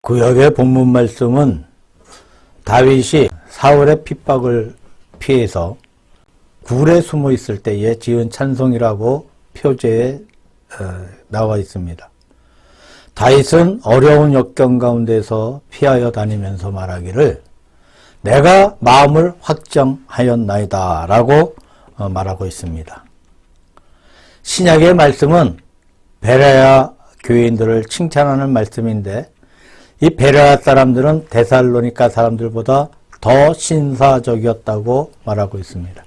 구약의 본문 말씀은 다윗이 사울의 핍박을 피해서 굴에 숨어 있을 때에 지은 찬송이라고 표제에 나와 있습니다. 다윗은 어려운 역경 가운데서 피하여 다니면서 말하기를 내가 마음을 확정하였나이다 라고 말하고 있습니다. 신약의 말씀은 베레아 교인들을 칭찬하는 말씀인데 이 베레아 사람들은 데살로니가 사람들보다 더 신사적이었다고 말하고 있습니다.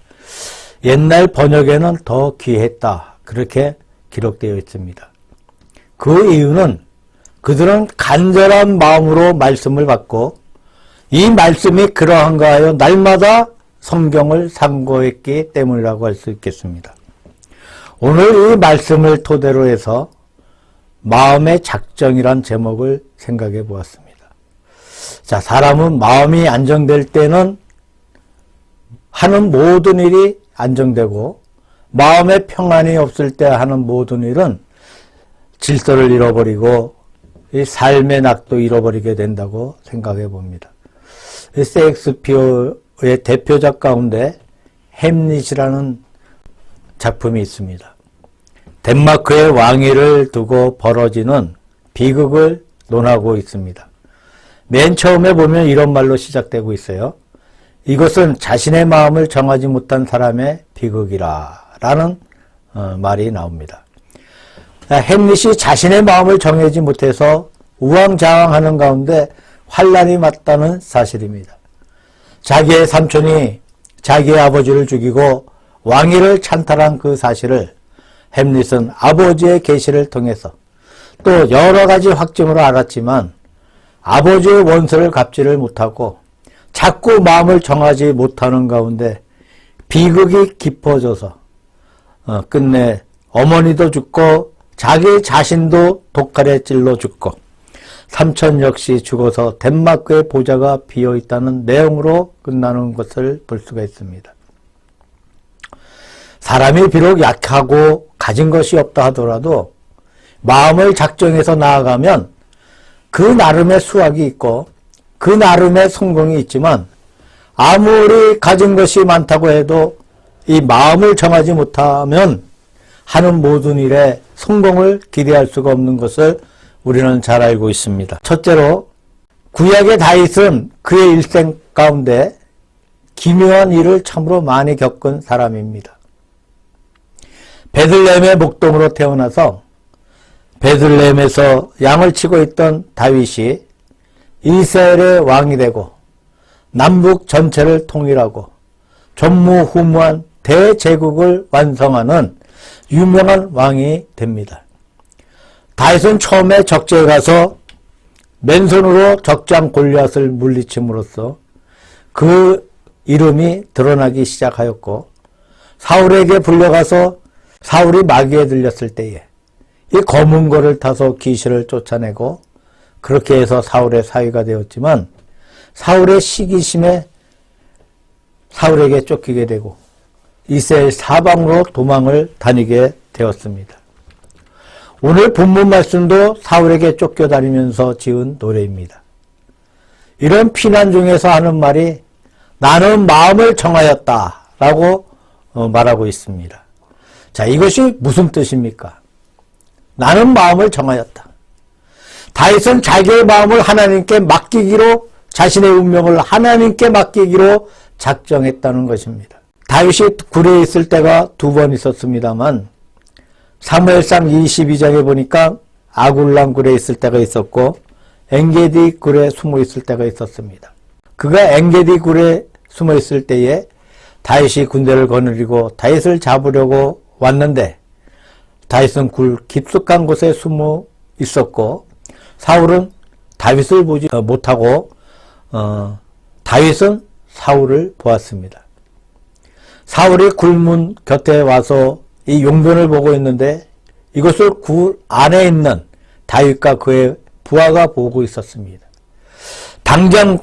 옛날 번역에는 더 귀했다 그렇게 기록되어 있습니다. 그 이유는 그들은 간절한 마음으로 말씀을 받고 이 말씀이 그러한가 하여 날마다 성경을 상고했기 때문이라고 할 수 있겠습니다. 오늘 이 말씀을 토대로 해서 마음의 작정이란 제목을 생각해 보았습니다. 자, 사람은 마음이 안정될 때는 하는 모든 일이 안정되고 마음의 평안이 없을 때 하는 모든 일은 질서를 잃어버리고 이 삶의 낙도 잃어버리게 된다고 생각해 봅니다. 셰익스피어의 대표작 가운데 햄릿이라는 작품이 있습니다. 덴마크의 왕위를 두고 벌어지는 비극을 논하고 있습니다. 맨 처음에 보면 이런 말로 시작되고 있어요. 이것은 자신의 마음을 정하지 못한 사람의 비극이라 라는 말이 나옵니다. 햄릿이 자신의 마음을 정하지 못해서 우왕좌왕하는 가운데 환난이 맞다는 사실입니다. 자기의 삼촌이 자기의 아버지를 죽이고 왕위를 찬탈한 그 사실을 햄릿은 아버지의 계시를 통해서 또 여러 가지 확증으로 알았지만 아버지의 원수를 갚지를 못하고 자꾸 마음을 정하지 못하는 가운데 비극이 깊어져서 끝내 어머니도 죽고 자기 자신도 독칼에 찔러 죽고 삼촌 역시 죽어서 덴마크의 보좌가 비어있다는 내용으로 끝나는 것을 볼 수가 있습니다. 사람이 비록 약하고 가진 것이 없다 하더라도 마음을 작정해서 나아가면 그 나름의 수확이 있고 그 나름의 성공이 있지만 아무리 가진 것이 많다고 해도 이 마음을 정하지 못하면 하는 모든 일에 성공을 기대할 수가 없는 것을 우리는 잘 알고 있습니다. 첫째로 구약의 다윗은 그의 일생 가운데 기묘한 일을 참으로 많이 겪은 사람입니다. 베들레헴의 목동으로 태어나서 베들레헴에서 양을 치고 있던 다윗이 이스라엘의 왕이 되고 남북 전체를 통일하고 전무후무한 대제국을 완성하는 유명한 왕이 됩니다. 다윗은 처음에 적재에 가서 맨손으로 적장 골리앗을 물리침으로써 그 이름이 드러나기 시작하였고 사울에게 불려가서 사울이 마귀에 들렸을 때에 이 검은 거를 타서 귀신을 쫓아내고 그렇게 해서 사울의 사위가 되었지만 사울의 시기심에 사울에게 쫓기게 되고 이스라엘 사방으로 도망을 다니게 되었습니다. 오늘 본문 말씀도 사울에게 쫓겨다니면서 지은 노래입니다. 이런 피난 중에서 하는 말이 나는 마음을 정하였다 라고 말하고 있습니다. 자, 이것이 무슨 뜻입니까? 나는 마음을 정하였다. 다윗은 자기의 마음을 하나님께 맡기기로 자신의 운명을 하나님께 맡기기로 작정했다는 것입니다. 다윗이 굴에 있을 때가 두 번 있었습니다만 사무엘상 22장에 보니까 아굴람 굴에 있을 때가 있었고 엔게디 굴에 숨어 있을 때가 있었습니다. 그가 엔게디 굴에 숨어 있을 때에 다윗이 군대를 거느리고 다윗을 잡으려고 왔는데 다윗은 굴 깊숙한 곳에 숨어 있었고 사울은 다윗을 보지 못하고 다윗은 사울을 보았습니다. 사울이 굴문 곁에 와서 이 용변을 보고 있는데 이것을 굴 안에 있는 다윗과 그의 부하가 보고 있었습니다. 당장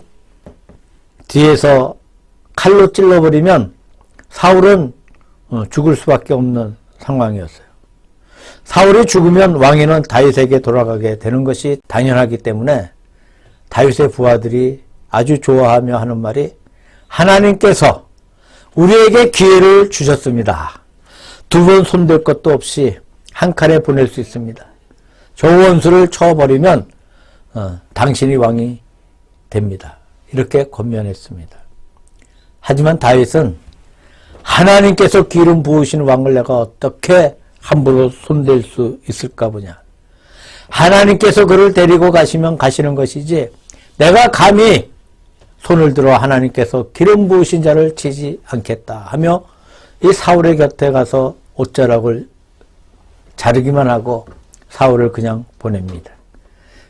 뒤에서 칼로 찔러버리면 사울은 죽을 수밖에 없는 상황이었어요. 사울이 죽으면 왕위는 다윗에게 돌아가게 되는 것이 당연하기 때문에 다윗의 부하들이 아주 좋아하며 하는 말이 하나님께서 우리에게 기회를 주셨습니다. 두 번 손댈 것도 없이 한 칼에 보낼 수 있습니다. 저 원수를 쳐버리면 당신이 왕이 됩니다. 이렇게 권면했습니다. 하지만 다윗은 하나님께서 기름 부으신 왕을 내가 어떻게 함부로 손댈 수 있을까 보냐. 하나님께서 그를 데리고 가시면 가시는 것이지 내가 감히 손을 들어 하나님께서 기름 부으신 자를 치지 않겠다 하며 이 사울의 곁에 가서 옷자락을 자르기만 하고 사울을 그냥 보냅니다.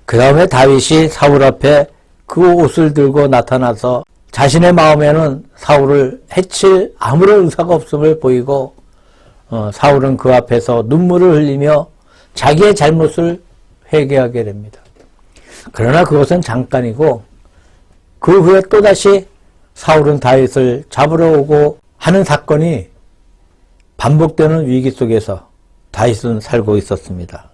그 다음에 다윗이 사울 앞에 그 옷을 들고 나타나서 자신의 마음에는 사울을 해칠 아무런 의사가 없음을 보이고 사울은 그 앞에서 눈물을 흘리며 자기의 잘못을 회개하게 됩니다. 그러나 그것은 잠깐이고 그 후에 또다시 사울은 다윗을 잡으러 오고 하는 사건이 반복되는 위기 속에서 다윗은 살고 있었습니다.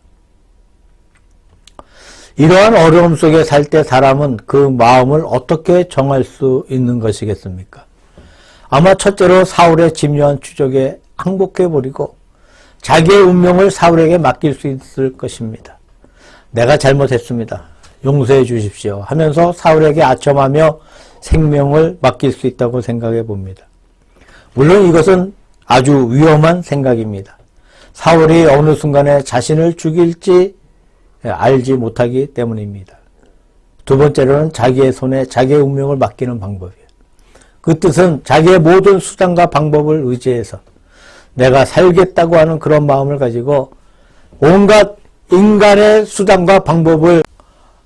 이러한 어려움 속에 살 때 사람은 그 마음을 어떻게 정할 수 있는 것이겠습니까? 아마 첫째로 사울의 집요한 추적에 항복해버리고 자기의 운명을 사울에게 맡길 수 있을 것입니다. 내가 잘못했습니다. 용서해 주십시오 하면서 사울에게 아첨하며 생명을 맡길 수 있다고 생각해 봅니다. 물론 이것은 아주 위험한 생각입니다. 사울이 어느 순간에 자신을 죽일지 알지 못하기 때문입니다. 두 번째로는 자기의 손에 자기의 운명을 맡기는 방법이에요. 그 뜻은 자기의 모든 수단과 방법을 의지해서 내가 살겠다고 하는 그런 마음을 가지고 온갖 인간의 수단과 방법을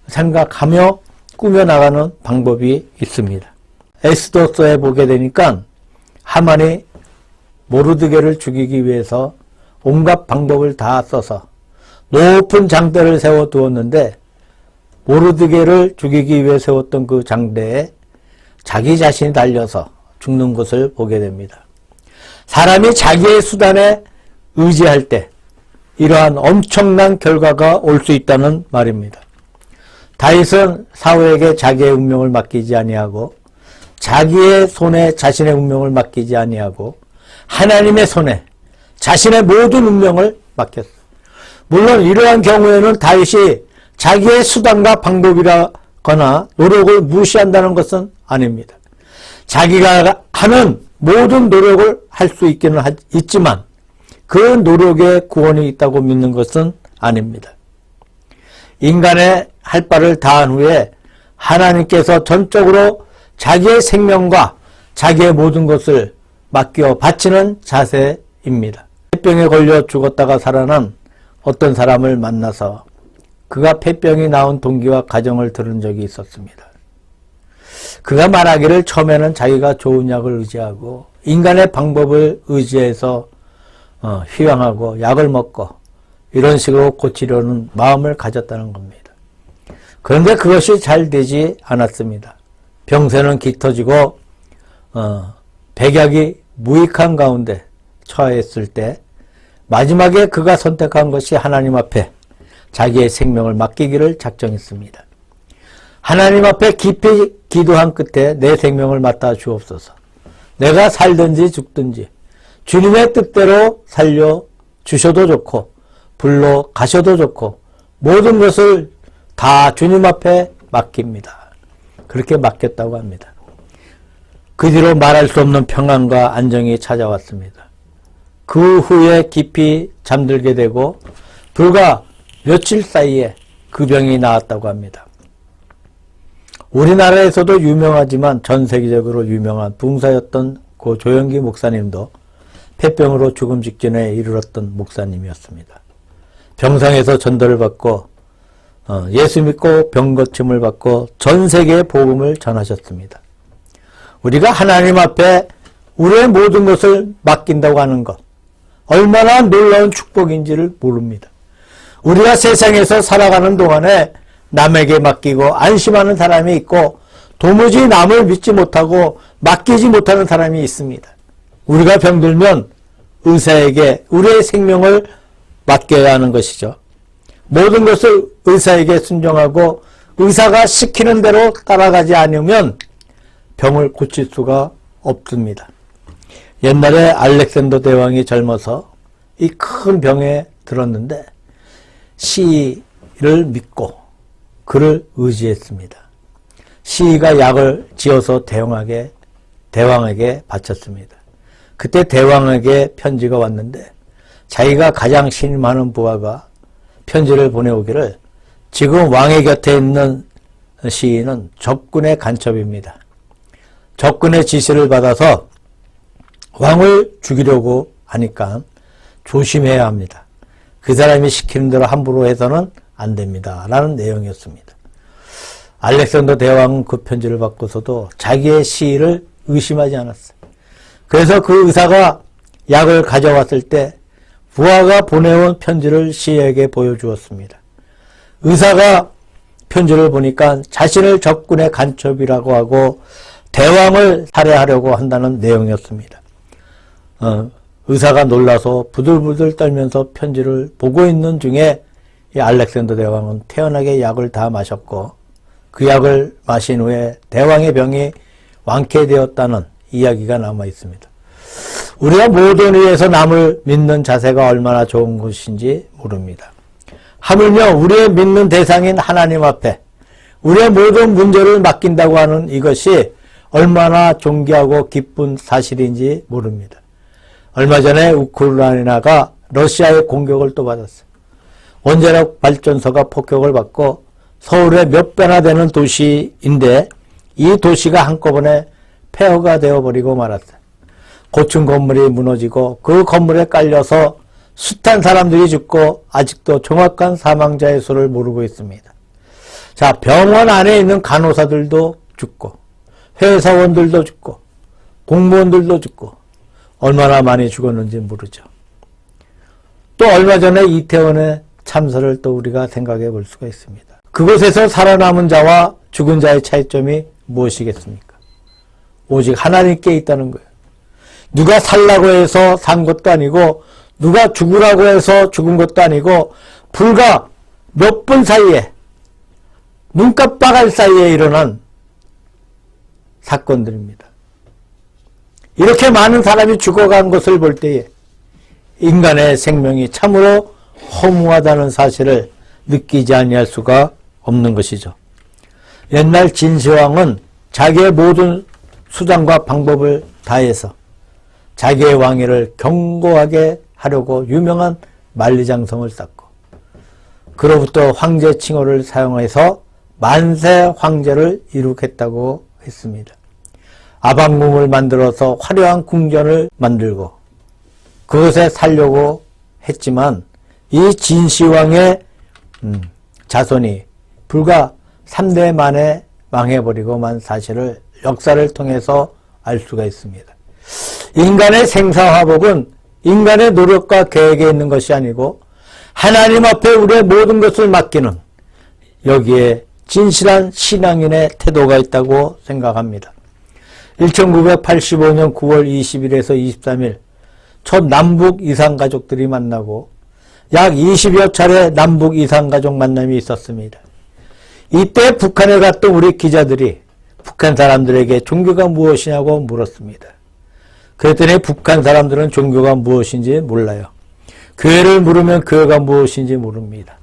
생각하며 꾸며나가는 방법이 있습니다. 에스더서에 보게 되니까 하만이 모르드게를 죽이기 위해서 온갖 방법을 다 써서 높은 장대를 세워두었는데 모르드게를 죽이기 위해 세웠던 그 장대에 자기 자신이 달려서 죽는 것을 보게 됩니다. 사람이 자기의 수단에 의지할 때 이러한 엄청난 결과가 올 수 있다는 말입니다. 다윗은 사울에게 자기의 운명을 맡기지 아니하고 자기의 손에 자신의 운명을 맡기지 아니하고 하나님의 손에 자신의 모든 운명을 맡겼어요. 물론 이러한 경우에는 다윗이 자기의 수단과 방법이라거나 노력을 무시한다는 것은 아닙니다. 자기가 하는 모든 노력을 할 수 있기는 있지만 그 노력에 구원이 있다고 믿는 것은 아닙니다. 인간의 할 바를 다한 후에 하나님께서 전적으로 자기의 생명과 자기의 모든 것을 맡겨 바치는 자세입니다. 폐병에 걸려 죽었다가 살아난 어떤 사람을 만나서 그가 폐병이 나온 동기와 가정을 들은 적이 있었습니다. 그가 말하기를 처음에는 자기가 좋은 약을 의지하고 인간의 방법을 의지해서 휴양하고 약을 먹고 이런 식으로 고치려는 마음을 가졌다는 겁니다. 그런데 그것이 잘 되지 않았습니다. 병세는 깃터지고 백약이 무익한 가운데 처했을 때 마지막에 그가 선택한 것이 하나님 앞에 자기의 생명을 맡기기를 작정했습니다. 하나님 앞에 깊이 기도한 끝에 내 생명을 맡아 주옵소서. 내가 살든지 죽든지 주님의 뜻대로 살려 주셔도 좋고 불러 가셔도 좋고 모든 것을 다 주님 앞에 맡깁니다. 그렇게 맡겼다고 합니다. 그 뒤로 말할 수 없는 평안과 안정이 찾아왔습니다. 그 후에 깊이 잠들게 되고 불과 며칠 사이에 그 병이 나았다고 합니다. 우리나라에서도 유명하지만 전 세계적으로 유명한 붕사였던 고 조영기 목사님도 폐병으로 죽음 직전에 이르렀던 목사님이었습니다. 병상에서 전도를 받고 예수 믿고 병 고침을 받고 전 세계에 복음을 전하셨습니다. 우리가 하나님 앞에 우리의 모든 것을 맡긴다고 하는 것 얼마나 놀라운 축복인지를 모릅니다. 우리가 세상에서 살아가는 동안에 남에게 맡기고 안심하는 사람이 있고 도무지 남을 믿지 못하고 맡기지 못하는 사람이 있습니다. 우리가 병들면 의사에게 우리의 생명을 맡겨야 하는 것이죠. 모든 것을 의사에게 순종하고 의사가 시키는 대로 따라가지 않으면 병을 고칠 수가 없습니다. 옛날에 알렉산더 대왕이 젊어서 이 큰 병에 들었는데 시를 믿고 그를 의지했습니다. 시가 약을 지어서 대왕에게 바쳤습니다. 그때 대왕에게 편지가 왔는데 자기가 가장 신이 많은 부하가 편지를 보내오기를 지금 왕의 곁에 있는 시인은 적군의 간첩입니다. 적군의 지시를 받아서 왕을 죽이려고 하니까 조심해야 합니다. 그 사람이 시키는 대로 함부로 해서는 안 됩니다. 라는 내용이었습니다. 알렉산더 대왕은 그 편지를 받고서도 자기의 시를 의심하지 않았어요. 그래서 그 의사가 약을 가져왔을 때 부하가 보내온 편지를 시에게 보여주었습니다. 의사가 편지를 보니까 자신을 적군의 간첩이라고 하고 대왕을 살해하려고 한다는 내용이었습니다. 의사가 놀라서 부들부들 떨면서 편지를 보고 있는 중에 이 알렉산더 대왕은 태연하게 약을 다 마셨고 그 약을 마신 후에 대왕의 병이 완쾌되었다는 이야기가 남아 있습니다. 우리가 모든 일에서 남을 믿는 자세가 얼마나 좋은 것인지 모릅니다. 하물며 우리의 믿는 대상인 하나님 앞에 우리의 모든 문제를 맡긴다고 하는 이것이 얼마나 존귀하고 기쁜 사실인지 모릅니다. 얼마 전에 우크라이나가 러시아의 공격을 또 받았어요. 원자력 발전소가 폭격을 받고 서울의 몇 배나 되는 도시인데 이 도시가 한꺼번에 폐허가 되어버리고 말았어요. 고층 건물이 무너지고 그 건물에 깔려서 숱한 사람들이 죽고 아직도 정확한 사망자의 수를 모르고 있습니다. 자, 병원 안에 있는 간호사들도 죽고 회사원들도 죽고 공무원들도 죽고 얼마나 많이 죽었는지 모르죠. 또 얼마 전에 이태원의 참사를 또 우리가 생각해 볼 수가 있습니다. 그곳에서 살아남은 자와 죽은 자의 차이점이 무엇이겠습니까? 오직 하나님께 있다는 거예요. 누가 살라고 해서 산 것도 아니고 누가 죽으라고 해서 죽은 것도 아니고 불과 몇 분 사이에 눈깜빡할 사이에 일어난 사건들입니다. 이렇게 많은 사람이 죽어간 것을 볼 때에 인간의 생명이 참으로 허무하다는 사실을 느끼지 아니할 수가 없는 것이죠. 옛날 진시황은 자기의 모든 수단과 방법을 다해서 자기의 왕위를 견고하게 하려고 유명한 만리장성을 쌓고 그로부터 황제 칭호를 사용해서 만세 황제를 이룩했다고 했습니다. 아방궁을 만들어서 화려한 궁전을 만들고 그것에 살려고 했지만 이 진시황의 자손이 불과 3대 만에 망해버리고 만 사실을 역사를 통해서 알 수가 있습니다. 인간의 생사화복은 인간의 노력과 계획에 있는 것이 아니고 하나님 앞에 우리의 모든 것을 맡기는 여기에 진실한 신앙인의 태도가 있다고 생각합니다. 1985년 9월 20일에서 23일 첫 남북 이산가족들이 만나고 약 20여 차례 남북 이산가족 만남이 있었습니다. 이때 북한에 갔던 우리 기자들이 북한 사람들에게 종교가 무엇이냐고 물었습니다. 그랬더니 북한 사람들은 종교가 무엇인지 몰라요. 교회를 물으면 교회가 무엇인지 모릅니다.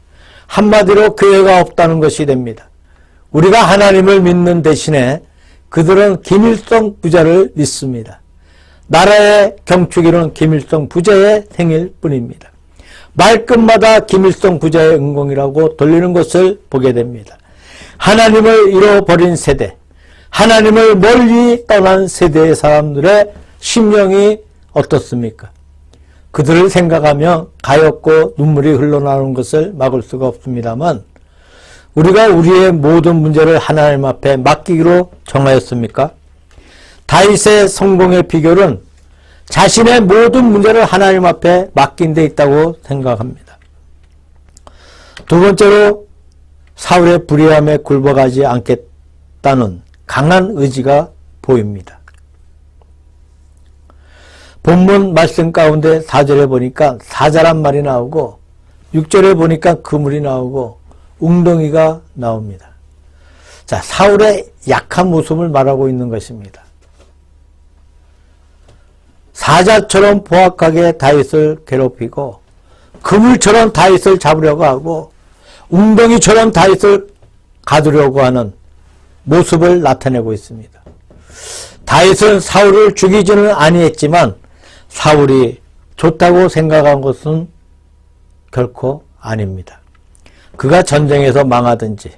한마디로 교회가 없다는 것이 됩니다. 우리가 하나님을 믿는 대신에 그들은 김일성 부자를 믿습니다. 나라의 경축일은 김일성 부자의 생일 뿐입니다. 말끝마다 김일성 부자의 응공이라고 돌리는 것을 보게 됩니다. 하나님을 잃어버린 세대, 하나님을 멀리 떠난 세대의 사람들의 심령이 어떻습니까? 그들을 생각하며 가엾고 눈물이 흘러나오는 것을 막을 수가 없습니다만 우리가 우리의 모든 문제를 하나님 앞에 맡기기로 정하였습니까? 다윗의 성공의 비결은 자신의 모든 문제를 하나님 앞에 맡긴 데 있다고 생각합니다. 두 번째로 사울의 불의함에 굴복하지 않겠다는 강한 의지가 보입니다. 본문 말씀 가운데 4절에 보니까 사자란 말이 나오고 6절에 보니까 그물이 나오고 웅덩이가 나옵니다. 자, 사울의 약한 모습을 말하고 있는 것입니다. 사자처럼 포악하게 다윗을 괴롭히고 그물처럼 다윗을 잡으려고 하고 웅덩이처럼 다윗을 가두려고 하는 모습을 나타내고 있습니다. 다윗은 사울을 죽이지는 아니했지만 사울이 좋다고 생각한 것은 결코 아닙니다. 그가 전쟁에서 망하든지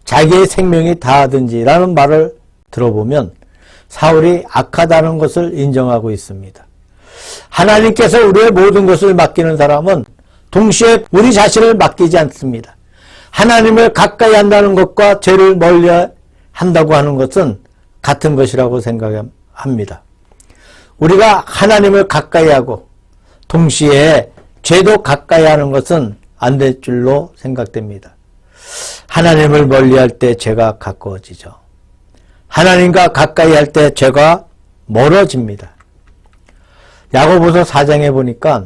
자기의 생명이 다하든지 라는 말을 들어보면 사울이 악하다는 것을 인정하고 있습니다. 하나님께서 우리의 모든 것을 맡기는 사람은 동시에 우리 자신을 맡기지 않습니다. 하나님을 가까이 한다는 것과 죄를 멀리 한다고 하는 것은 같은 것이라고 생각합니다. 우리가 하나님을 가까이 하고 동시에 죄도 가까이 하는 것은 안 될 줄로 생각됩니다. 하나님을 멀리할 때 죄가 가까워지죠. 하나님과 가까이 할 때 죄가 멀어집니다. 야고보서 4장에 보니까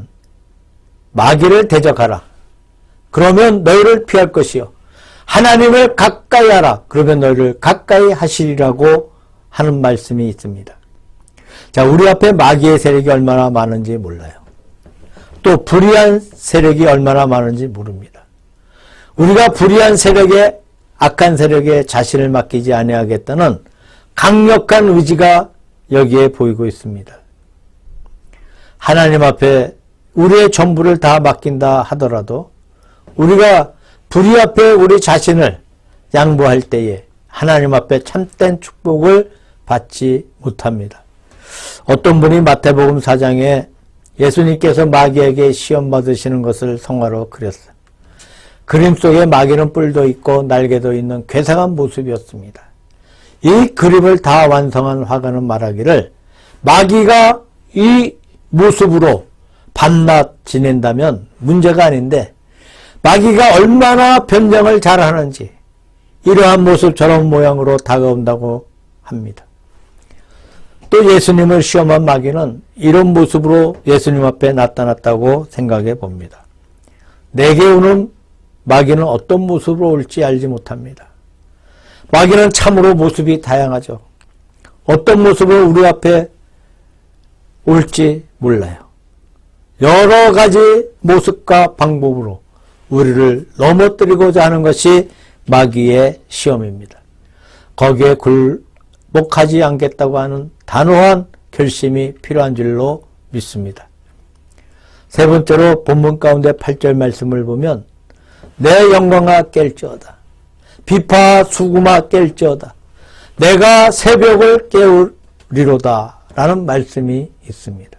마귀를 대적하라. 그러면 너희를 피할 것이요. 하나님을 가까이 하라. 그러면 너희를 가까이 하시리라고 하는 말씀이 있습니다. 자, 우리 앞에 마귀의 세력이 얼마나 많은지 몰라요. 또 불의한 세력이 얼마나 많은지 모릅니다. 우리가 불의한 세력에 악한 세력에 자신을 맡기지 아니하겠다는 강력한 의지가 여기에 보이고 있습니다. 하나님 앞에 우리의 전부를 다 맡긴다 하더라도 우리가 불의 앞에 우리 자신을 양보할 때에 하나님 앞에 참된 축복을 받지 못합니다. 어떤 분이 마태복음 4장에 예수님께서 마귀에게 시험 받으시는 것을 성화로 그렸어요. 그림 속에 마귀는 뿔도 있고 날개도 있는 괴상한 모습이었습니다. 이 그림을 다 완성한 화가는 말하기를 마귀가 이 모습으로 밤낮 지낸다면 문제가 아닌데 마귀가 얼마나 변장을 잘하는지 이러한 모습 저런 모양으로 다가온다고 합니다. 또 예수님을 시험한 마귀는 이런 모습으로 예수님 앞에 나타났다고 생각해 봅니다. 내게 오는 마귀는 어떤 모습으로 올지 알지 못합니다. 마귀는 참으로 모습이 다양하죠. 어떤 모습으로 우리 앞에 올지 몰라요. 여러 가지 모습과 방법으로 우리를 넘어뜨리고자 하는 것이 마귀의 시험입니다. 거기에 굴복하지 않겠다고 하는 단호한 결심이 필요한 줄로 믿습니다. 세 번째로 본문 가운데 8절 말씀을 보면 내 영광아 깰지어다. 비파 수구마 깰지어다. 내가 새벽을 깨우리로다 라는 말씀이 있습니다.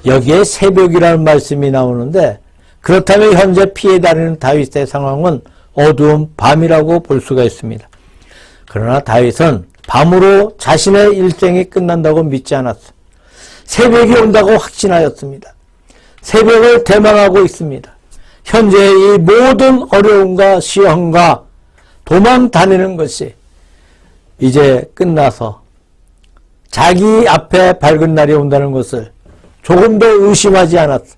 여기에 새벽이라는 말씀이 나오는데 그렇다면 현재 피해 다니는 다윗의 상황은 어두운 밤이라고 볼 수가 있습니다. 그러나 다윗은 밤으로 자신의 일생이 끝난다고 믿지 않았어요. 새벽이 온다고 확신하였습니다. 새벽을 대망하고 있습니다. 현재 이 모든 어려움과 시험과 도망 다니는 것이 이제 끝나서 자기 앞에 밝은 날이 온다는 것을 조금도 의심하지 않았어.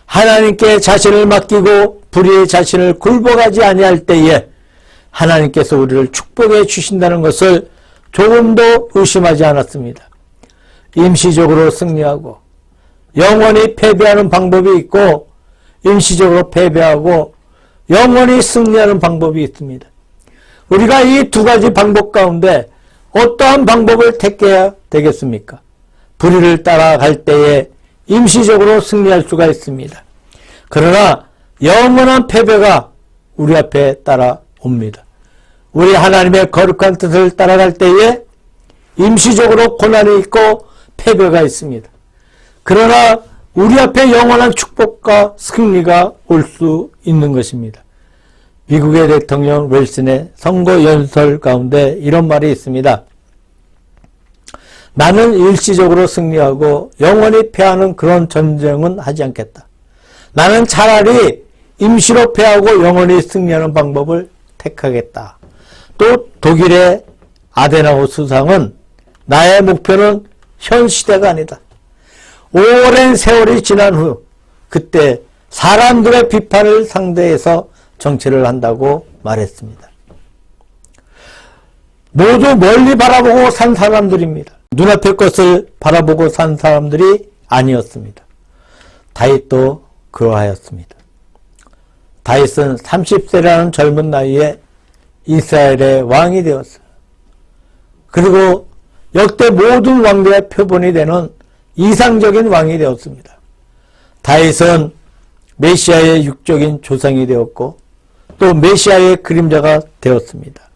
하나님께 자신을 맡기고 불의의 자신을 굴복하지 아니할 때에 하나님께서 우리를 축복해 주신다는 것을 조금도 의심하지 않았습니다. 임시적으로 승리하고 영원히 패배하는 방법이 있고 임시적으로 패배하고 영원히 승리하는 방법이 있습니다. 우리가 이 두 가지 방법 가운데 어떠한 방법을 택해야 되겠습니까? 불의를 따라갈 때에 임시적으로 승리할 수가 있습니다. 그러나 영원한 패배가 우리 앞에 따라옵니다. 우리 하나님의 거룩한 뜻을 따라갈 때에 임시적으로 고난이 있고 패배가 있습니다. 그러나 우리 앞에 영원한 축복과 승리가 올 수 있는 것입니다. 미국의 대통령 윌슨의 선거 연설 가운데 이런 말이 있습니다. 나는 일시적으로 승리하고 영원히 패하는 그런 전쟁은 하지 않겠다. 나는 차라리 임시로 패하고 영원히 승리하는 방법을 택하겠다. 또 독일의 아데나우 수상은 나의 목표는 현 시대가 아니다. 오랜 세월이 지난 후 그때 사람들의 비판을 상대해서 정치를 한다고 말했습니다. 모두 멀리 바라보고 산 사람들입니다. 눈앞의 것을 바라보고 산 사람들이 아니었습니다. 다윗도 그러하였습니다. 다윗은 30세라는 젊은 나이에 이스라엘의 왕이 되었어요. 그리고 역대 모든 왕들의 표본이 되는 이상적인 왕이 되었습니다. 다윗은 메시아의 육적인 조상이 되었고 또 메시아의 그림자가 되었습니다.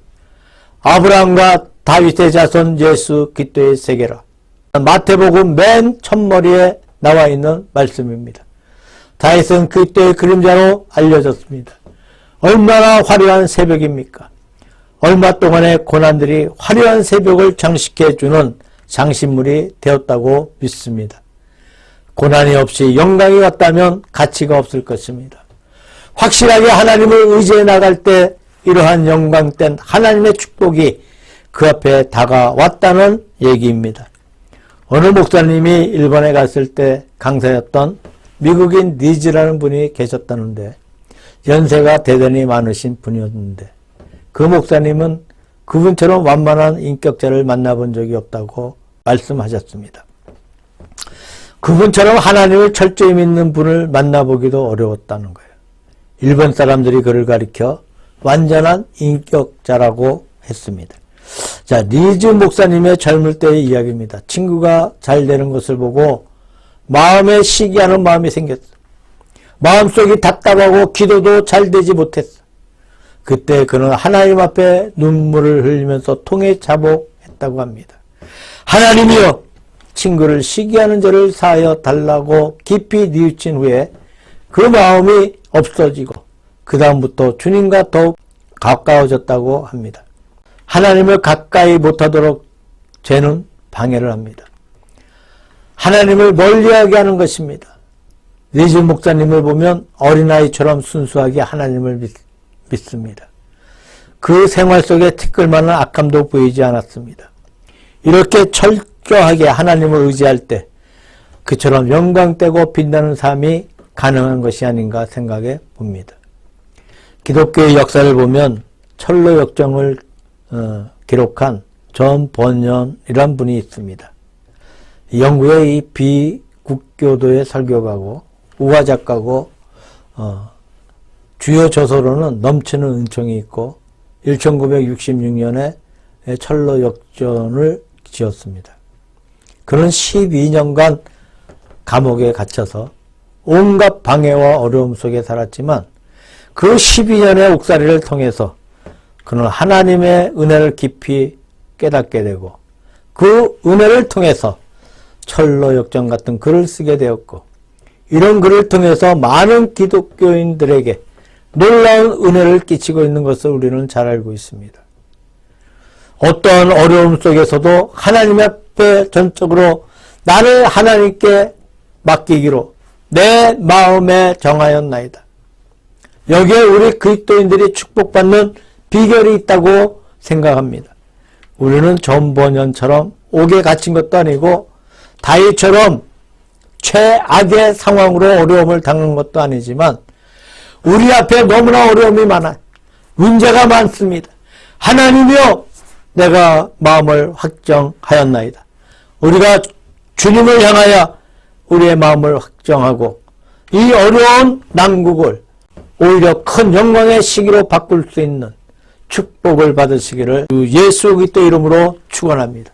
아브라함과 다윗의 자손 예수 그리스도의 세계라. 마태복음 맨 첫머리에 나와 있는 말씀입니다. 다윗은 그리스도의 그림자로 알려졌습니다. 얼마나 화려한 새벽입니까? 얼마 동안의 고난들이 화려한 새벽을 장식해주는 장신물이 되었다고 믿습니다. 고난이 없이 영광이 왔다면 가치가 없을 것입니다. 확실하게 하나님을 의지해 나갈 때 이러한 영광된 하나님의 축복이 그 앞에 다가왔다는 얘기입니다. 어느 목사님이 일본에 갔을 때 강사였던 미국인 니즈라는 분이 계셨다는데 연세가 대단히 많으신 분이었는데 그 목사님은 그분처럼 완만한 인격자를 만나본 적이 없다고 말씀하셨습니다. 그분처럼 하나님을 철저히 믿는 분을 만나보기도 어려웠다는 거예요. 일본 사람들이 그를 가리켜 완전한 인격자라고 했습니다. 자, 리즈 목사님의 젊을 때의 이야기입니다. 친구가 잘 되는 것을 보고 마음에 시기하는 마음이 생겼어. 마음속이 답답하고 기도도 잘 되지 못했어. 그때 그는 하나님 앞에 눈물을 흘리면서 통에 자복했다고 합니다. 하나님이여, 친구를 시기하는 저를 사하여 달라고 깊이 뉘우친 후에 그 마음이 없어지고 그 다음부터 주님과 더욱 가까워졌다고 합니다. 하나님을 가까이 못하도록 죄는 방해를 합니다. 하나님을 멀리하게 하는 것입니다. 리즈 목사님을 보면 어린아이처럼 순수하게 하나님을 믿습니다. 그 생활 속에 티끌만한 악함도 보이지 않았습니다. 이렇게 철저하게 하나님을 의지할 때 그처럼 영광되고 빛나는 삶이 가능한 것이 아닌가 생각해 봅니다. 기독교의 역사를 보면 철로 역정을 기록한 존 번연이란 분이 있습니다. 영국의 이 비국교도의 설교가고 우화작가고 주요 저서로는 넘치는 은총이 있고 1966년에 철로 역전을 지었습니다. 그는 12년간 감옥에 갇혀서 온갖 방해와 어려움 속에 살았지만 그 12년의 옥살이를 통해서 그는 하나님의 은혜를 깊이 깨닫게 되고 그 은혜를 통해서 철로 역전 같은 글을 쓰게 되었고 이런 글을 통해서 많은 기독교인들에게 놀라운 은혜를 끼치고 있는 것을 우리는 잘 알고 있습니다. 어떠한 어려움 속에서도 하나님 앞에 전적으로 나를 하나님께 맡기기로 내 마음에 정하였나이다. 여기에 우리 그리스도인들이 축복받는 비결이 있다고 생각합니다. 우리는 존 번연처럼 옥에 갇힌 것도 아니고 다윗처럼 최악의 상황으로 어려움을 당한 것도 아니지만 우리 앞에 너무나 어려움이 많아요. 문제가 많습니다. 하나님이여, 내가 마음을 확정하였나이다. 우리가 주님을 향하여 우리의 마음을 확정하고 이 어려운 난국을 오히려 큰 영광의 시기로 바꿀 수 있는 축복을 받으시기를 예수 그리스도 이름으로 축원합니다.